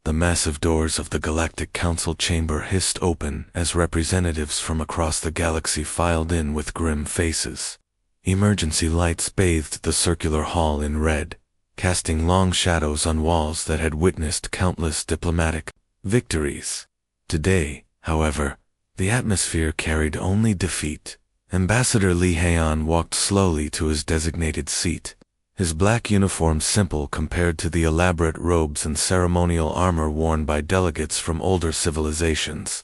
The massive doors of the Galactic Council chamber hissed open as representatives from across the galaxy filed in with grim faces. Emergency lights bathed the circular hall in red, casting long shadows on walls that had witnessed countless diplomatic victories. Today, however, the atmosphere carried only defeat. Ambassador Li Heian walked slowly to his designated seat, his black uniform simple compared to the elaborate robes and ceremonial armor worn by delegates from older civilizations.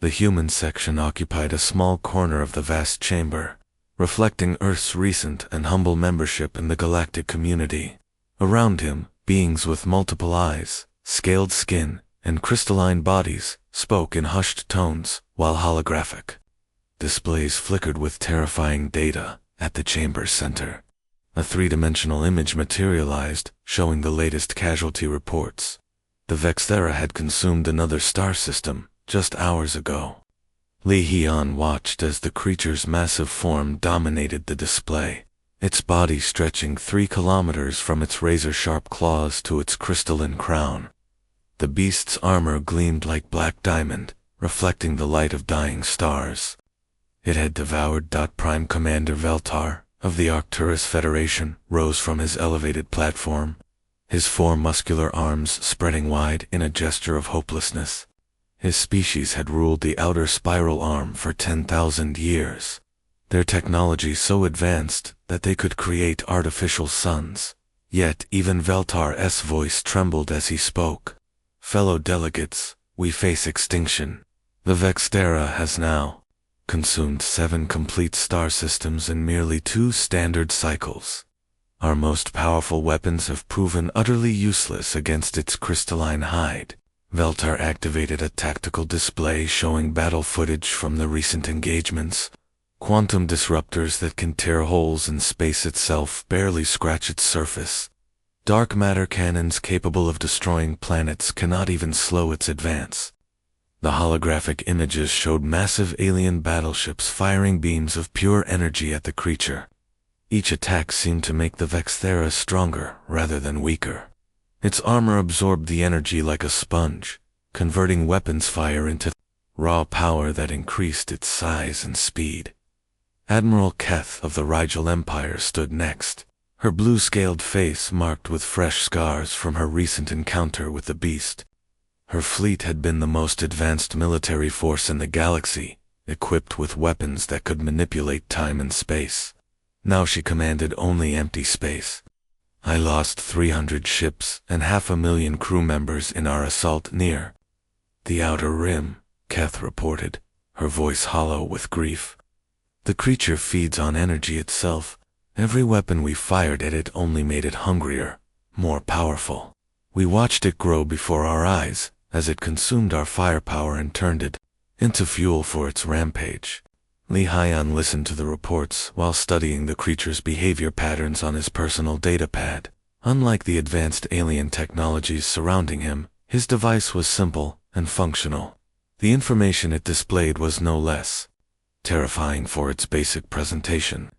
The human section occupied a small corner of the vast chamber, reflecting Earth's recent and humble membership in the galactic community. Around him, beings with multiple eyes, scaled skin, and crystalline bodies spoke in hushed tones, while holographic displays flickered with terrifying data. At the chamber's center, a three-dimensional image materialized, showing the latest casualty reports. The Vexthera had consumed another star system just hours ago. Li Heian watched as the creature's massive form dominated the display, its body stretching 3 kilometers from its razor-sharp claws to its crystalline crown. The beast's armor gleamed like black diamond, reflecting the light of dying stars. It had devoured. Prime Commander Veltar of the Arcturus Federation rose from his elevated platform, his 4 muscular arms spreading wide in a gesture of hopelessness. His species had ruled the outer spiral arm for 10,000 years, their technology so advanced that they could create artificial suns. Yet even Veltar's voice trembled as he spoke. "Fellow delegates, we face extinction. The Vexthera has now consumed 7 complete star systems in merely 2 standard cycles. Our most powerful weapons have proven utterly useless against its crystalline hide." Veltar activated a tactical display showing battle footage from the recent engagements. Quantum disruptors that can tear holes in space itself barely scratch its surface. Dark matter cannons capable of destroying planets cannot even slow its advance. The holographic images showed massive alien battleships firing beams of pure energy at the creature. Each attack seemed to make the Vexthera stronger rather than weaker. Its armor absorbed the energy like a sponge, converting weapons fire into raw power that increased its size and speed. Admiral Keth of the Rigel Empire stood next, her blue-scaled face marked with fresh scars from her recent encounter with the beast. Her fleet had been the most advanced military force in the galaxy, equipped with weapons that could manipulate time and space. Now she commanded only empty space. "I lost 300 ships and 500,000 crew members in our assault near the Outer Rim," Keth reported, her voice hollow with grief. "The creature feeds on energy itself. Every weapon we fired at it only made it hungrier, more powerful. We watched it grow before our eyes as it consumed our firepower and turned it into fuel for its rampage." Li Heian listened to the reports while studying the creature's behavior patterns on his personal datapad. Unlike the advanced alien technologies surrounding him, his device was simple and functional. The information it displayed was no less terrifying for its basic presentation.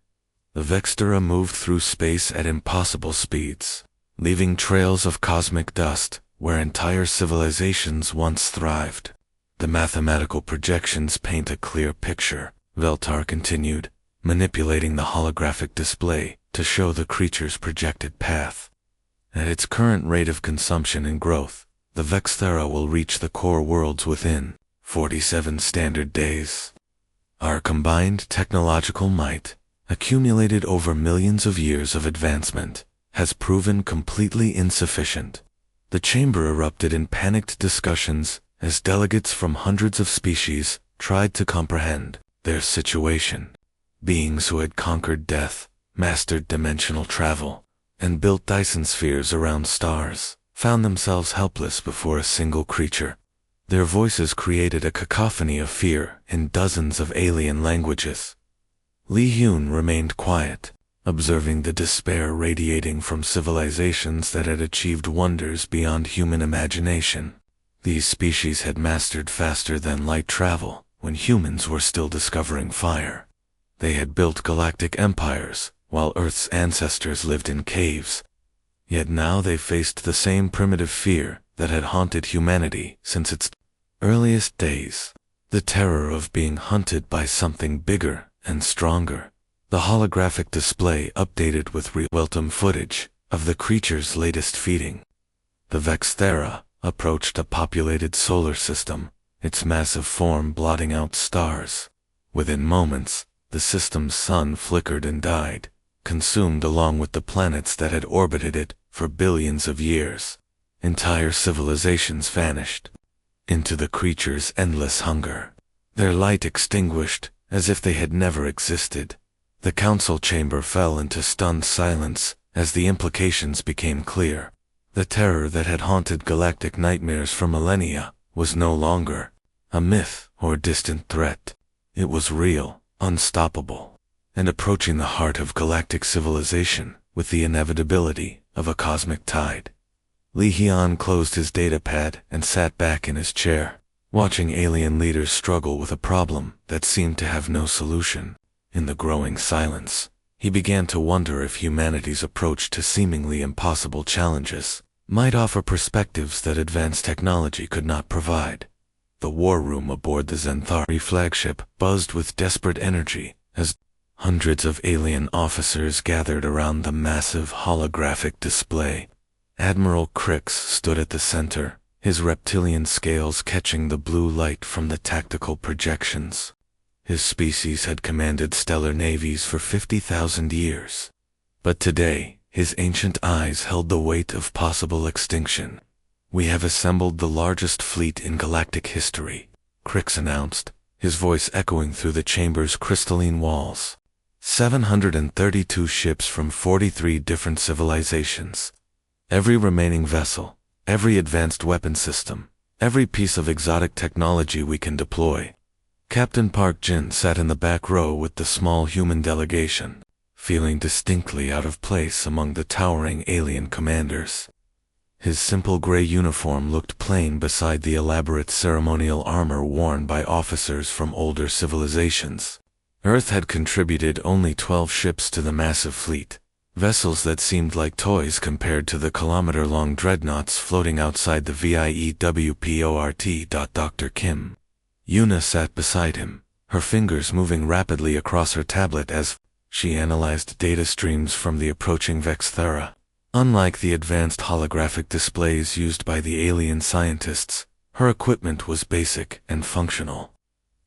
The Vexthera moved through space at impossible speeds, leaving trails of cosmic dust where entire civilizations once thrived. "The mathematical projections paint a clear picture," Veltar continued, manipulating the holographic display to show the creature's projected path. "At its current rate of consumption and growth, the Vexthera will reach the core worlds within 47 standard days. Our combined technological might, accumulated over millions of years of advancement, has proven completely insufficient." The chamber erupted in panicked discussions as delegates from hundreds of species tried to comprehend their situation. Beings who had conquered death, mastered dimensional travel, and built Dyson spheres around stars, found themselves helpless before a single creature. Their voices created a cacophony of fear in dozens of alien languages. Li Heian remained quiet, observing the despair radiating from civilizations that had achieved wonders beyond human imagination. These species had mastered faster than light travel when humans were still discovering fire. They had built galactic empires while Earth's ancestors lived in caves. Yet now they faced the same primitive fear that had haunted humanity since its earliest days. The terror of being hunted by something bigger and stronger. The holographic display updated with real-time footage of the creature's latest feeding. The Vexthera approached a populated solar system, its massive form blotting out stars. Within moments, the system's sun flickered and died, consumed along with the planets that had orbited it for billions of years. Entire civilizations vanished into the creature's endless hunger. Their light extinguished as if they had never existed. The council chamber fell into stunned silence as the implications became clear. The terror that had haunted galactic nightmares for millennia was no longer a myth or distant threat. It was real, unstoppable, and approaching the heart of galactic civilization with the inevitability of a cosmic tide. Li Hian closed his datapad and sat back in his chair, watching alien leaders struggle with a problem that seemed to have no solution. In the growing silence, he began to wonder if humanity's approach to seemingly impossible challenges might offer perspectives that advanced technology could not provide. The war room aboard the Zenthari flagship buzzed with desperate energy as hundreds of alien officers gathered around the massive holographic display. Admiral Crix stood at the center, his reptilian scales catching the blue light from the tactical projections. His species had commanded stellar navies for 50,000 years. But today, his ancient eyes held the weight of possible extinction. "We have assembled the largest fleet in galactic history," Crix announced, his voice echoing through the chamber's crystalline walls. 732 ships from 43 different civilizations. Every remaining vessel, every advanced weapon system, every piece of exotic technology we can deploy. Captain Park Jin sat in the back row with the small human delegation, feeling distinctly out of place among the towering alien commanders. His simple gray uniform looked plain beside the elaborate ceremonial armor worn by officers from older civilizations. Earth had contributed only 12 ships to the massive fleet, vessels that seemed like toys compared to the kilometer-long dreadnoughts floating outside the VIEWPORT. Dr. Kim. Yuna sat beside him, her fingers moving rapidly across her tablet as she analyzed data streams from the approaching Vexthera. Unlike the advanced holographic displays used by the alien scientists, her equipment was basic and functional.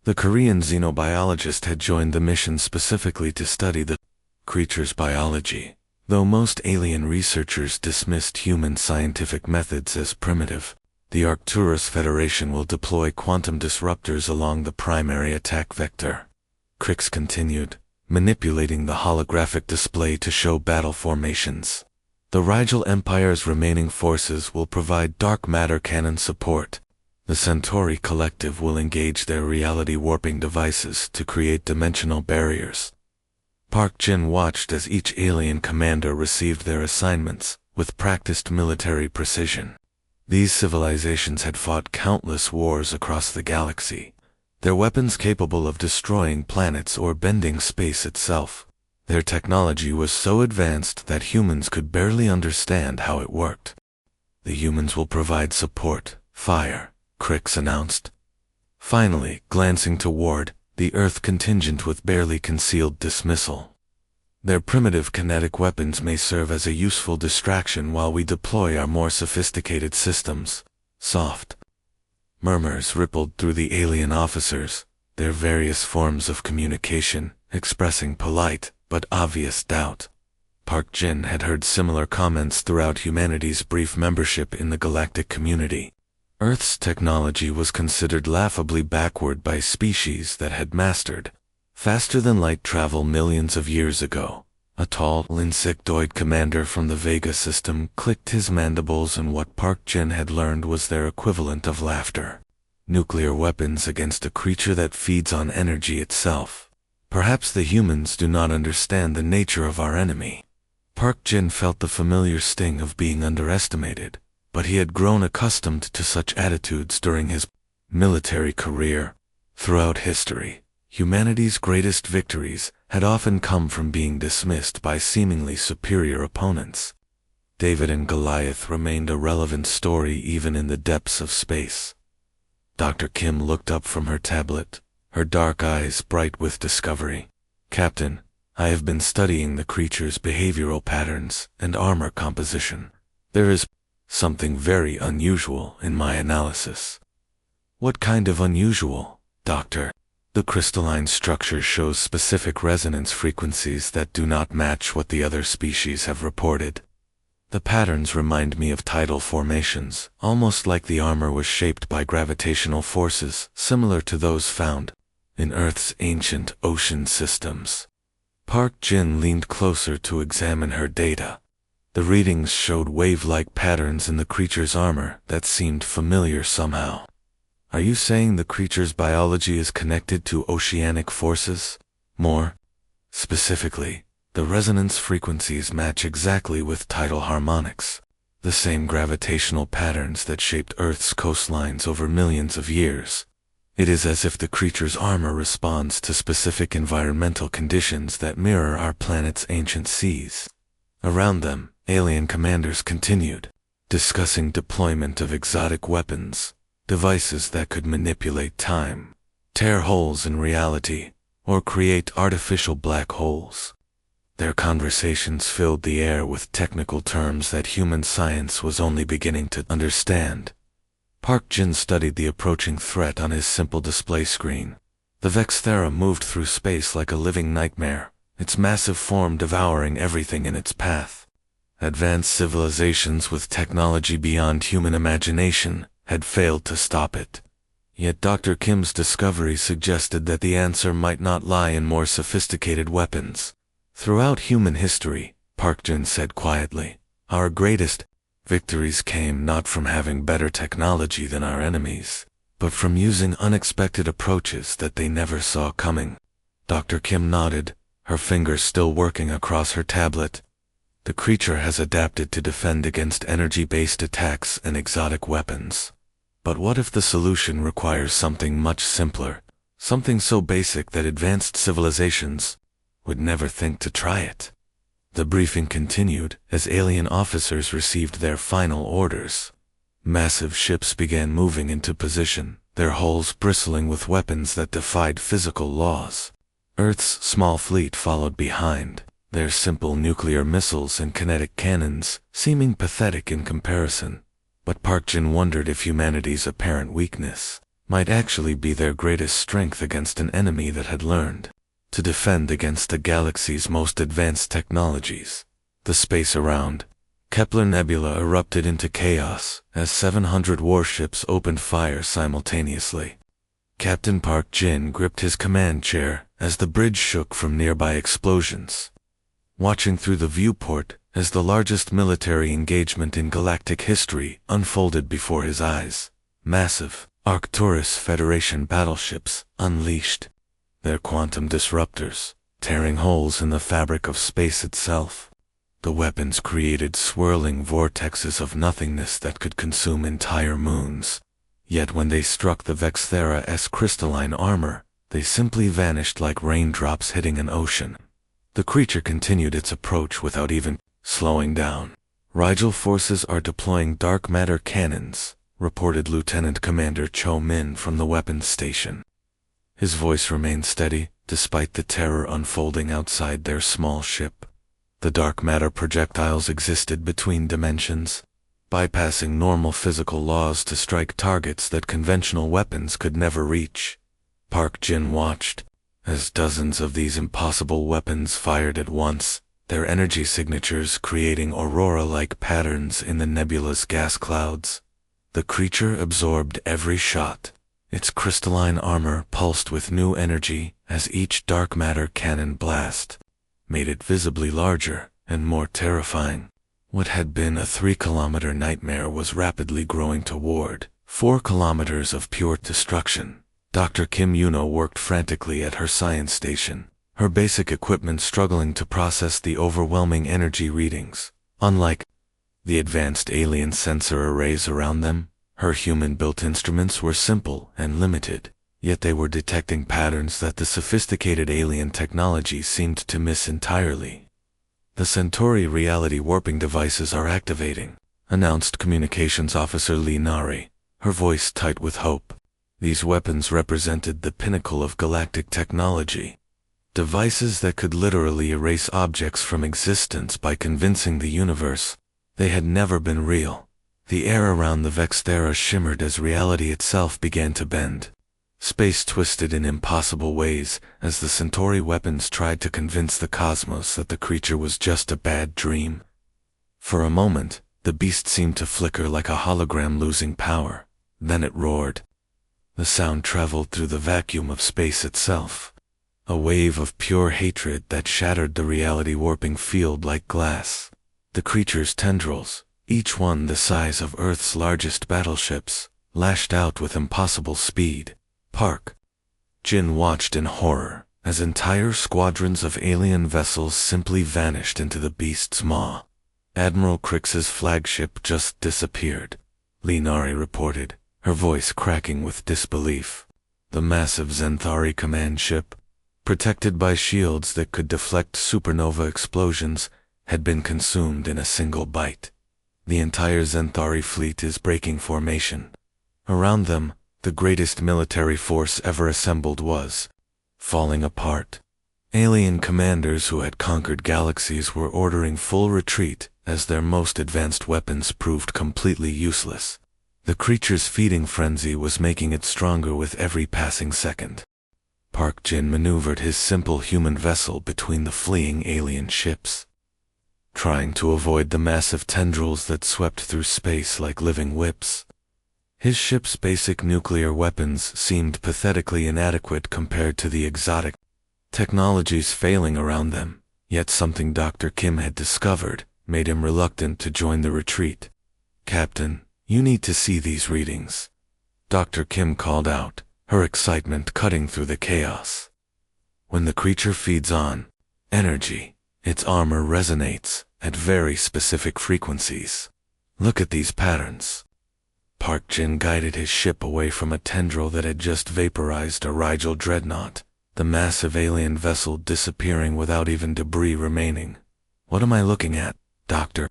The Korean xenobiologist had joined the mission specifically to study the creature's biology. Though most alien researchers dismissed human scientific methods as primitive, the Arcturus Federation will deploy quantum disruptors along the primary attack vector. Crix continued, manipulating the holographic display to show battle formations. The Rigel Empire's remaining forces will provide dark matter cannon support. The Centauri Collective will engage their reality-warping devices to create dimensional barriers. Park Jin watched as each alien commander received their assignments with practiced military precision. These civilizations had fought countless wars across the galaxy, their weapons capable of destroying planets or bending space itself. Their technology was so advanced that humans could barely understand how it worked. "The humans will provide support, fire," Crix announced. Finally, glancing toward the Earth contingent with barely concealed dismissal. "Their primitive kinetic weapons may serve as a useful distraction while we deploy our more sophisticated systems." Soft murmurs rippled through the alien officers, their various forms of communication expressing polite but obvious doubt. Park Jin had heard similar comments throughout humanity's brief membership in the galactic community. Earth's technology was considered laughably backward by species that had mastered faster-than-light travel millions of years ago. A tall, insectoid commander from the Vega system clicked his mandibles in what Park Jin had learned was their equivalent of laughter. Nuclear weapons against a creature that feeds on energy itself. Perhaps the humans do not understand the nature of our enemy. Park Jin felt the familiar sting of being underestimated, but he had grown accustomed to such attitudes during his military career. Throughout history, humanity's greatest victories had often come from being dismissed by seemingly superior opponents. David and Goliath remained a relevant story even in the depths of space. Dr. Kim looked up from her tablet, her dark eyes bright with discovery. Captain, I have been studying the creature's behavioral patterns and armor composition. There is something very unusual in my analysis. What kind of unusual, Doctor? The crystalline structure shows specific resonance frequencies that do not match what the other species have reported. The patterns remind me of tidal formations, almost like the armor was shaped by gravitational forces similar to those found in Earth's ancient ocean systems. Park Jin leaned closer to examine her data. The readings showed wave-like patterns in the creature's armor that seemed familiar somehow. Are you saying the creature's biology is connected to oceanic forces? More specifically, the resonance frequencies match exactly with tidal harmonics, the same gravitational patterns that shaped Earth's coastlines over millions of years. It is as if the creature's armor responds to specific environmental conditions that mirror our planet's ancient seas. Around them, alien commanders continued, discussing deployment of exotic weapons, devices that could manipulate time, tear holes in reality, or create artificial black holes. Their conversations filled the air with technical terms that human science was only beginning to understand. Park Jin studied the approaching threat on his simple display screen. The Vexthera moved through space like a living nightmare, its massive form devouring everything in its path. Advanced civilizations with technology beyond human imagination had failed to stop it. Yet Dr. Kim's discovery suggested that the answer might not lie in more sophisticated weapons. Throughout human history, Park Jin said quietly, our greatest victories came not from having better technology than our enemies, but from using unexpected approaches that they never saw coming. Dr. Kim nodded, her fingers still working across her tablet. The creature has adapted to defend against energy-based attacks and exotic weapons. But what if the solution requires something much simpler, something so basic that advanced civilizations would never think to try it? The briefing continued as alien officers received their final orders. Massive ships began moving into position, their hulls bristling with weapons that defied physical laws. Earth's small fleet followed behind, their simple nuclear missiles and kinetic cannons seeming pathetic in comparison. But Park Jin wondered if humanity's apparent weakness might actually be their greatest strength against an enemy that had learned to defend against the galaxy's most advanced technologies. The space around Kepler Nebula erupted into chaos as 700 warships opened fire simultaneously. Captain Park Jin gripped his command chair as the bridge shook from nearby explosions. Watching through the viewport as the largest military engagement in galactic history unfolded before his eyes, massive Arcturus Federation battleships unleashed their quantum disruptors, tearing holes in the fabric of space itself. The weapons created swirling vortexes of nothingness that could consume entire moons. Yet when they struck the Vexthera's crystalline armor, they simply vanished like raindrops hitting an ocean. The creature continued its approach without even slowing down. Rigel forces are deploying dark matter cannons, reported Lieutenant Commander Cho Min from the weapons station. His voice remained steady, despite the terror unfolding outside their small ship. The dark matter projectiles existed between dimensions, bypassing normal physical laws to strike targets that conventional weapons could never reach. Park Jin watched as dozens of these impossible weapons fired at once, their energy signatures creating aurora-like patterns in the nebula's gas clouds. The creature absorbed every shot. Its crystalline armor pulsed with new energy as each dark matter cannon blast made it visibly larger and more terrifying. What had been a 3-kilometer nightmare was rapidly growing toward 4 kilometers of pure destruction. Dr. Kim Yuno worked frantically at her science station, her basic equipment struggling to process the overwhelming energy readings. Unlike the advanced alien sensor arrays around them, her human-built instruments were simple and limited, yet they were detecting patterns that the sophisticated alien technology seemed to miss entirely. "The Centauri reality warping devices are activating," announced Communications Officer Lee Nari, her voice tight with hope. These weapons represented the pinnacle of galactic technology. Devices that could literally erase objects from existence by convincing the universe they had never been real. The air around the Vexthera shimmered as reality itself began to bend. Space twisted in impossible ways as the Centauri weapons tried to convince the cosmos that the creature was just a bad dream. For a moment, the beast seemed to flicker like a hologram losing power. Then it roared. The sound traveled through the vacuum of space itself. A wave of pure hatred that shattered the reality warping field like glass. The creature's tendrils, each one the size of Earth's largest battleships, lashed out with impossible speed. Park Jin watched in horror as entire squadrons of alien vessels simply vanished into the beast's maw. Admiral Crix's flagship just disappeared, Lee Nari reported, her voice cracking with disbelief. The massive Zenthari command ship, protected by shields that could deflect supernova explosions, had been consumed in a single bite. The entire Zenthari fleet is breaking formation. Around them, the greatest military force ever assembled was falling apart. Alien commanders who had conquered galaxies were ordering full retreat as their most advanced weapons proved completely useless. The creature's feeding frenzy was making it stronger with every passing second. Park Jin maneuvered his simple human vessel between the fleeing alien ships, trying to avoid the massive tendrils that swept through space like living whips. His ship's basic nuclear weapons seemed pathetically inadequate compared to the exotic technologies failing around them, yet something Dr. Kim had discovered made him reluctant to join the retreat. "Captain, you need to see these readings," Dr. Kim called out, her excitement cutting through the chaos. "When the creature feeds on energy, its armor resonates at very specific frequencies. Look at these patterns." Park Jin guided his ship away from a tendril that had just vaporized a Rigel dreadnought, the massive alien vessel disappearing without even debris remaining. "What am I looking at, Doctor?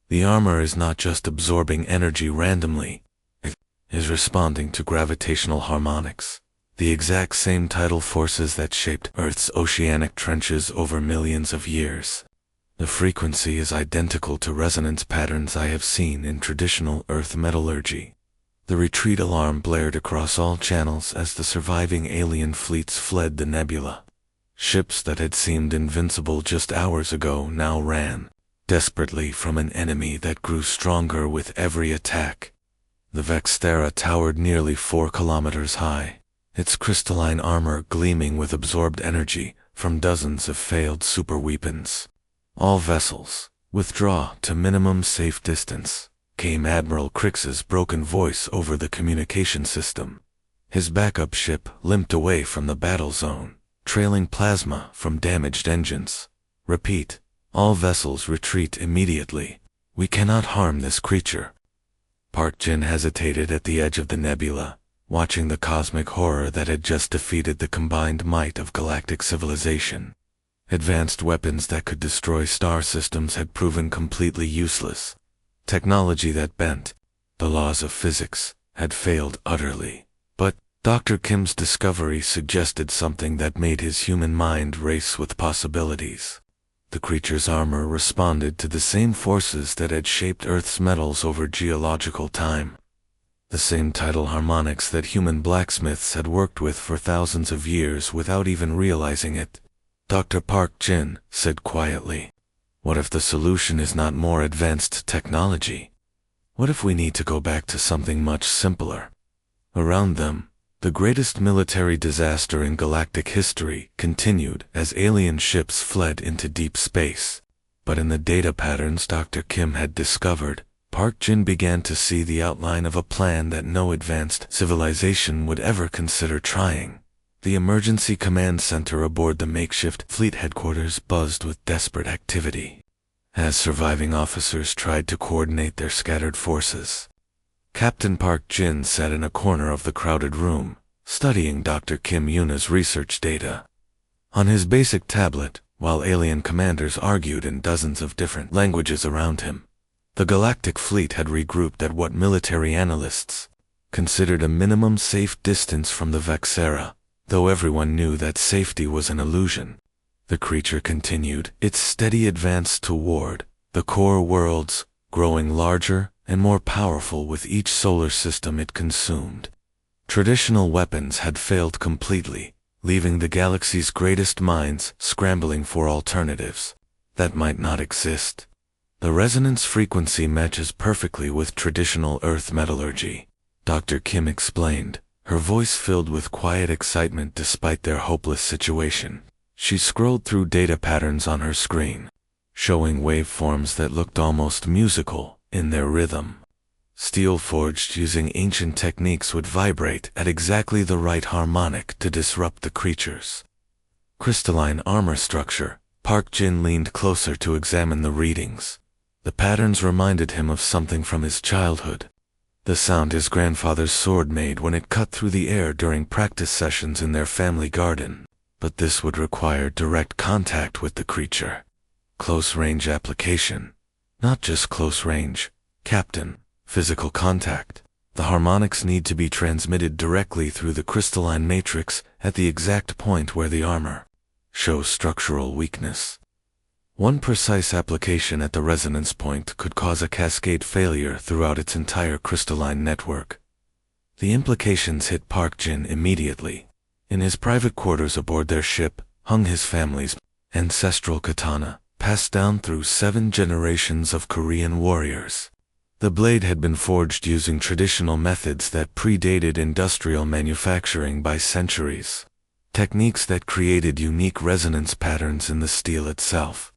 The armor is not just absorbing energy randomly. It is responding to gravitational harmonics, the exact same tidal forces that shaped Earth's oceanic trenches over millions of years. The frequency is identical to resonance patterns I have seen in traditional Earth metallurgy." The retreat alarm blared across all channels as the surviving alien fleets fled the nebula. Ships that had seemed invincible just hours ago now ran desperately from an enemy that grew stronger with every attack. The Vexthera towered nearly 4 kilometers high, its crystalline armor gleaming with absorbed energy from dozens of failed superweapons. "All vessels, withdraw to minimum safe distance," came Admiral Crix's broken voice over the communication system. His backup ship limped away from the battle zone, trailing plasma from damaged engines. "Repeat, all vessels retreat immediately. We cannot harm this creature." Park Jin hesitated at the edge of the nebula, watching the cosmic horror that had just defeated the combined might of galactic civilization. Advanced weapons that could destroy star systems had proven completely useless. Technology that bent the laws of physics had failed utterly. But Dr. Kim's discovery suggested something that made his human mind race with possibilities. The creature's armor responded to the same forces that had shaped Earth's metals over geological time. The same tidal harmonics that human blacksmiths had worked with for thousands of years without even realizing it. Dr. Park Jin said quietly, "What if the solution is not more advanced technology? What if we need to go back to something much simpler?" Around them, the greatest military disaster in galactic history continued as alien ships fled into deep space. But in the data patterns Dr. Kim had discovered, Park Jin began to see the outline of a plan that no advanced civilization would ever consider trying. The emergency command center aboard the makeshift fleet headquarters buzzed with desperate activity as surviving officers tried to coordinate their scattered forces. Captain Park Jin sat in a corner of the crowded room, studying Dr. Kim Yuna's research data. On his basic tablet, while alien commanders argued in dozens of different languages around him. The Galactic Fleet had regrouped at what military analysts considered a minimum safe distance from the Vexera, though everyone knew that safety was an illusion. The creature continued its steady advance toward the core worlds, growing larger and more powerful with each solar system it consumed. Traditional weapons had failed completely, leaving the galaxy's greatest minds scrambling for alternatives that might not exist. The resonance frequency matches perfectly with traditional Earth metallurgy, Dr. Kim explained, her voice filled with quiet excitement despite their hopeless situation. She scrolled through data patterns on her screen, showing waveforms that looked almost musical in their rhythm. Steel forged using ancient techniques would vibrate at exactly the right harmonic to disrupt the creatures. Crystalline armor structure. Park Jin leaned closer to examine the readings. The patterns reminded him of something from his childhood. The sound his grandfather's sword made when it cut through the air during practice sessions in their family garden. But this would require direct contact with the creature. Close-range application. Not just close range, Captain. Physical contact. The harmonics need to be transmitted directly through the crystalline matrix at the exact point where the armor shows structural weakness. One precise application at the resonance point could cause a cascade failure throughout its entire crystalline network. The implications hit Park Jin immediately. In his private quarters aboard their ship hung his family's ancestral katana, passed down through 7 generations of Korean warriors. The blade had been forged using traditional methods that predated industrial manufacturing by centuries. Techniques that created unique resonance patterns in the steel itself.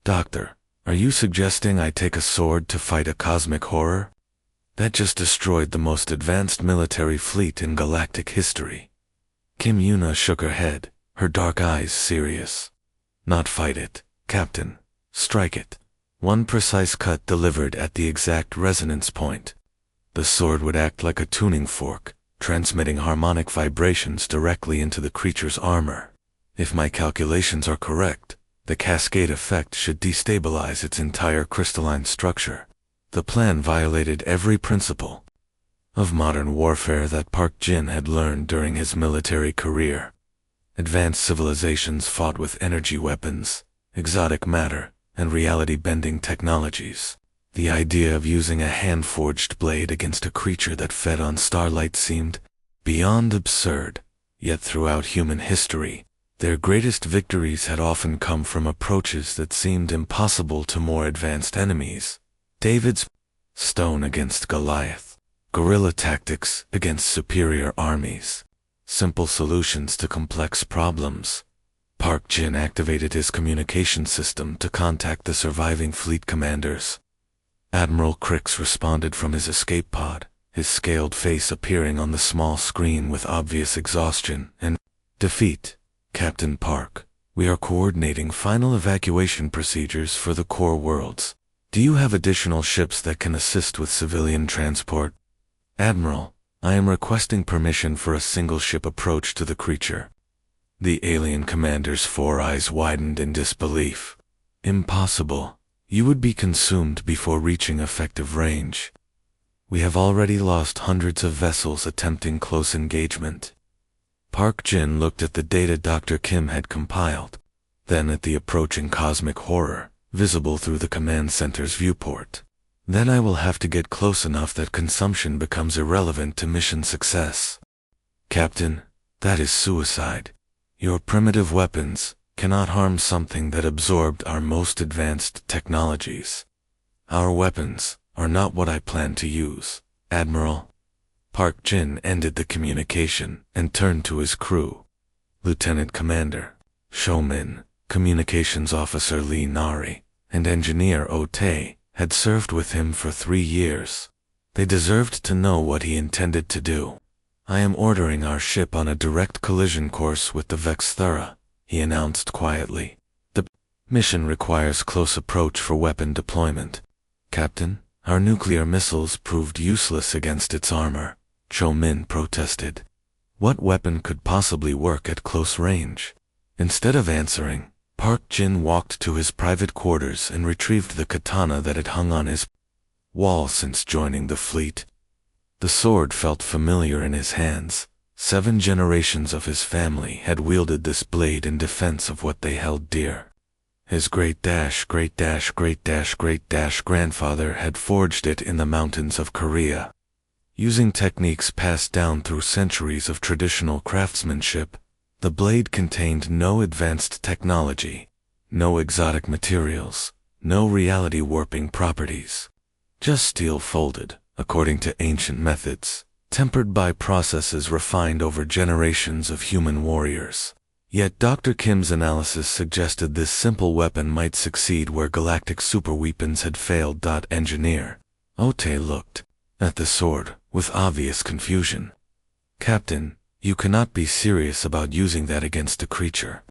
Doctor, are you suggesting I take a sword to fight a cosmic horror? That just destroyed the most advanced military fleet in galactic history. Kim Yuna shook her head, her dark eyes serious. Not fight it, Captain. Strike it. One precise cut delivered at the exact resonance point. The sword would act like a tuning fork, transmitting harmonic vibrations directly into the creature's armor. If my calculations are correct, the cascade effect should destabilize its entire crystalline structure. The plan violated every principle of modern warfare that Park Jin had learned during his military career. Advanced civilizations fought with energy weapons, exotic matter, and reality-bending technologies. The idea of using a hand-forged blade against a creature that fed on starlight seemed beyond absurd. Yet throughout human history, their greatest victories had often come from approaches that seemed impossible to more advanced enemies. David's stone against Goliath, guerrilla tactics against superior armies, simple solutions to complex problems. Park Jin activated his communication system to contact the surviving fleet commanders. Admiral Crix responded from his escape pod, his scaled face appearing on the small screen with obvious exhaustion and defeat. Captain Park, we are coordinating final evacuation procedures for the core worlds. Do you have additional ships that can assist with civilian transport? Admiral, I am requesting permission for a single-ship approach to the creature. The alien commander's 4 eyes widened in disbelief. Impossible. You would be consumed before reaching effective range. We have already lost hundreds of vessels attempting close engagement. Park Jin looked at the data Dr. Kim had compiled, then at the approaching cosmic horror, visible through the command center's viewport. Then I will have to get close enough that consumption becomes irrelevant to mission success. Captain, that is suicide. Your primitive weapons cannot harm something that absorbed our most advanced technologies. Our weapons are not what I plan to use, Admiral. Park Jin ended the communication and turned to his crew. Lieutenant Commander Showmin, Communications Officer Lee Nari, and Engineer Ote had served with him for 3 years. They deserved to know what he intended to do. I am ordering our ship on a direct collision course with the Vexthera, he announced quietly. The mission requires close approach for weapon deployment. Captain, our nuclear missiles proved useless against its armor, Cho Min protested. What weapon could possibly work at close range? Instead of answering, Park Jin walked to his private quarters and retrieved the katana that had hung on his wall since joining the fleet. The sword felt familiar in his hands. 7 generations of his family had wielded this blade in defense of what they held dear. His great-grandfather had forged it in the mountains of Korea. Using techniques passed down through centuries of traditional craftsmanship, the blade contained no advanced technology, no exotic materials, no reality warping properties. Just steel folded, according to ancient methods, tempered by processes refined over generations of human warriors. Yet Dr. Kim's analysis suggested this simple weapon might succeed where galactic superweapons had failed. Engineer Ote looked at the sword with obvious confusion. Captain, you cannot be serious about using that against a creature.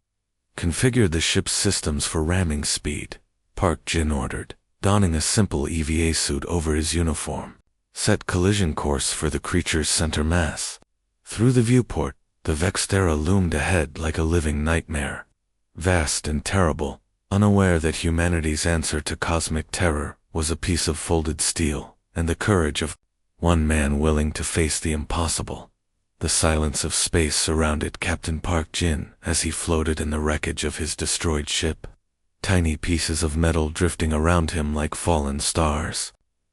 Configure the ship's systems for ramming speed, Park Jin ordered, donning a simple EVA suit over his uniform. Set collision course for the creature's center mass. Through the viewport, the Vextera loomed ahead like a living nightmare. Vast and terrible, unaware that humanity's answer to cosmic terror was a piece of folded steel, and the courage of one man willing to face the impossible. The silence of space surrounded Captain Park Jin as he floated in the wreckage of his destroyed ship. Tiny pieces of metal drifting around him like fallen stars.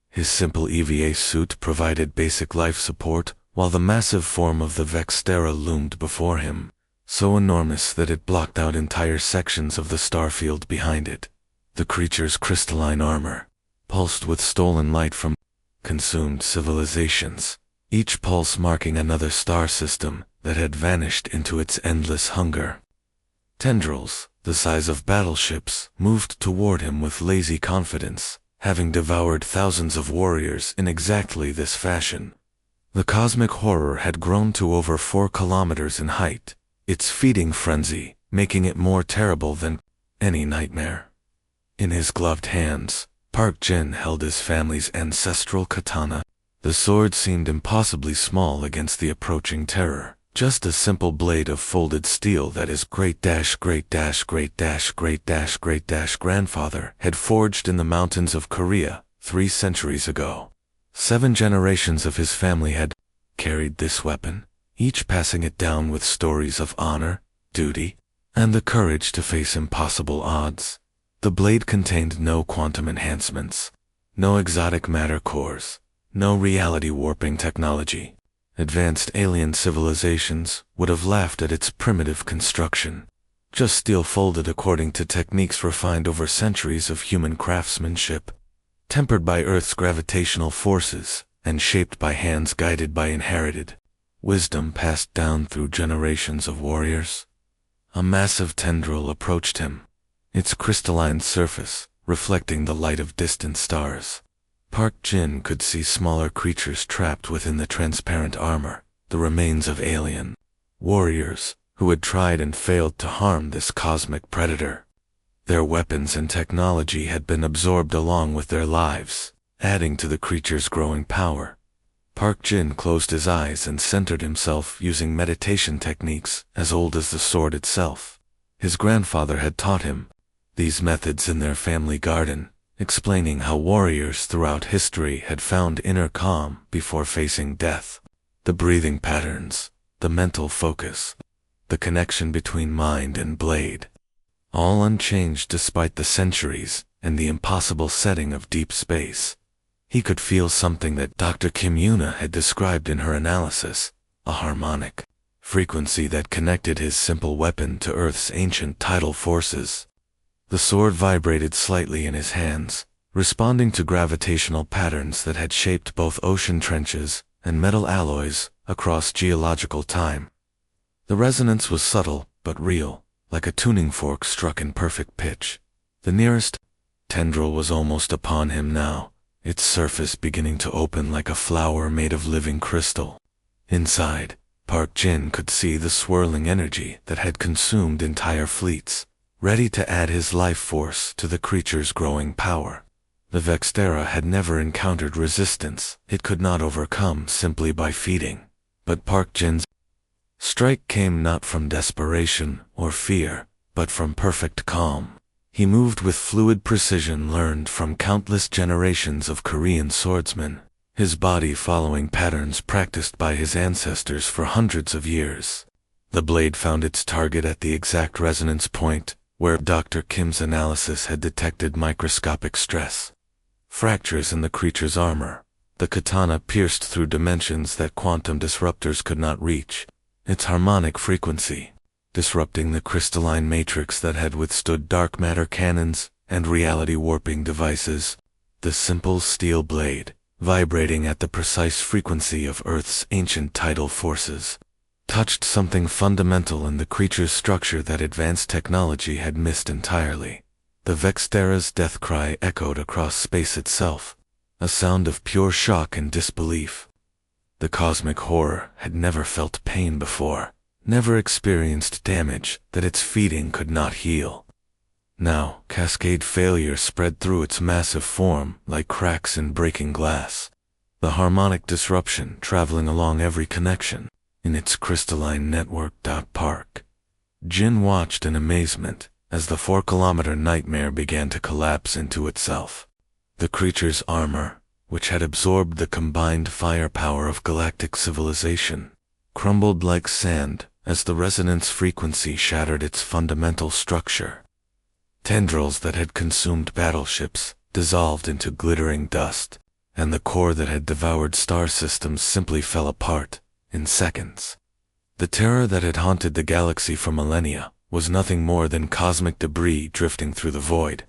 His simple EVA suit provided basic life support, while the massive form of the Vextera loomed before him, so enormous that it blocked out entire sections of the starfield behind it. The creature's crystalline armor pulsed with stolen light from consumed civilizations, each pulse marking another star system that had vanished into its endless hunger. Tendrils, the size of battleships, moved toward him with lazy confidence, having devoured thousands of warriors in exactly this fashion. The cosmic horror had grown to over 4 kilometers in height, its feeding frenzy making it more terrible than any nightmare. In his gloved hands, Park Jin held his family's ancestral katana. The sword seemed impossibly small against the approaching terror, just a simple blade of folded steel that his great-grandfather had forged in the mountains of Korea 3 centuries ago. 7 generations of his family had carried this weapon, each passing it down with stories of honor, duty, and the courage to face impossible odds. The blade contained no quantum enhancements, no exotic matter cores, no reality warping technology. Advanced alien civilizations would have laughed at its primitive construction. Just steel folded according to techniques refined over centuries of human craftsmanship, tempered by Earth's gravitational forces and shaped by hands guided by inherited wisdom passed down through generations of warriors. A massive tendril approached him, its crystalline surface reflecting the light of distant stars. Park Jin could see smaller creatures trapped within the transparent armor, the remains of alien warriors who had tried and failed to harm this cosmic predator. Their weapons and technology had been absorbed along with their lives, adding to the creature's growing power. Park Jin closed his eyes and centered himself using meditation techniques as old as the sword itself. His grandfather had taught him these methods in their family garden, explaining how warriors throughout history had found inner calm before facing death. The breathing patterns, the mental focus, the connection between mind and blade, all unchanged despite the centuries and the impossible setting of deep space. He could feel something that Dr. Kim Yuna had described in her analysis, a harmonic frequency that connected his simple weapon to Earth's ancient tidal forces. The sword vibrated slightly in his hands, responding to gravitational patterns that had shaped both ocean trenches and metal alloys across geological time. The resonance was subtle but real, like a tuning fork struck in perfect pitch. The nearest tendril was almost upon him now, its surface beginning to open like a flower made of living crystal. Inside, Park Jin could see the swirling energy that had consumed entire fleets, ready to add his life force to the creature's growing power. The Vextera had never encountered resistance it could not overcome simply by feeding. But Park Jin's strike came not from desperation or fear, but from perfect calm. He moved with fluid precision learned from countless generations of Korean swordsmen, his body following patterns practiced by his ancestors for hundreds of years. The blade found its target at the exact resonance point, where Dr. Kim's analysis had detected microscopic stress. Fractures in the creature's armor. The katana pierced through dimensions that quantum disruptors could not reach. Its harmonic frequency, disrupting the crystalline matrix that had withstood dark matter cannons and reality warping devices. The simple steel blade, vibrating at the precise frequency of Earth's ancient tidal forces, touched something fundamental in the creature's structure that advanced technology had missed entirely. The Vextera's death cry echoed across space itself, a sound of pure shock and disbelief. The cosmic horror had never felt pain before, never experienced damage that its feeding could not heal. Now, cascade failure spread through its massive form like cracks in breaking glass, the harmonic disruption traveling along every connection in its crystalline network. Park. Jin watched in amazement as the 4-kilometer nightmare began to collapse into itself. The creature's armor, which had absorbed the combined firepower of galactic civilization, crumbled like sand as the resonance frequency shattered its fundamental structure. Tendrils that had consumed battleships dissolved into glittering dust, and the core that had devoured star systems simply fell apart in seconds. The terror that had haunted the galaxy for millennia was nothing more than cosmic debris drifting through the void.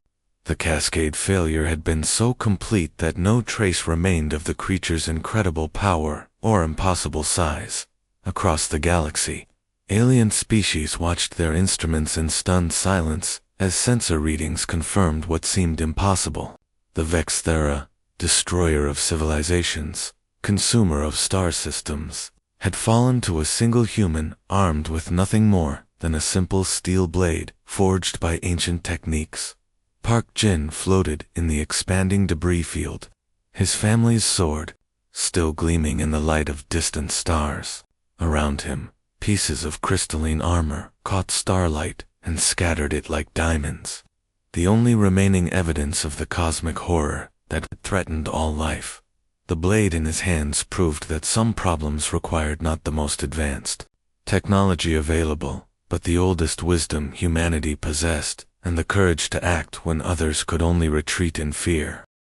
The cascade failure had been so complete that no trace remained of the creature's incredible power or impossible size. Across the galaxy, alien species watched their instruments in stunned silence as sensor readings confirmed what seemed impossible. The Vexthera, destroyer of civilizations, consumer of star systems, had fallen to a single human armed with nothing more than a simple steel blade forged by ancient techniques. Park Jin floated in the expanding debris field, his family's sword still gleaming in the light of distant stars. Around him, pieces of crystalline armor caught starlight and scattered it like diamonds, the only remaining evidence of the cosmic horror that threatened all life. The blade in his hands proved that some problems required not the most advanced technology available, but the oldest wisdom humanity possessed, and the courage to act when others could only retreat in fear.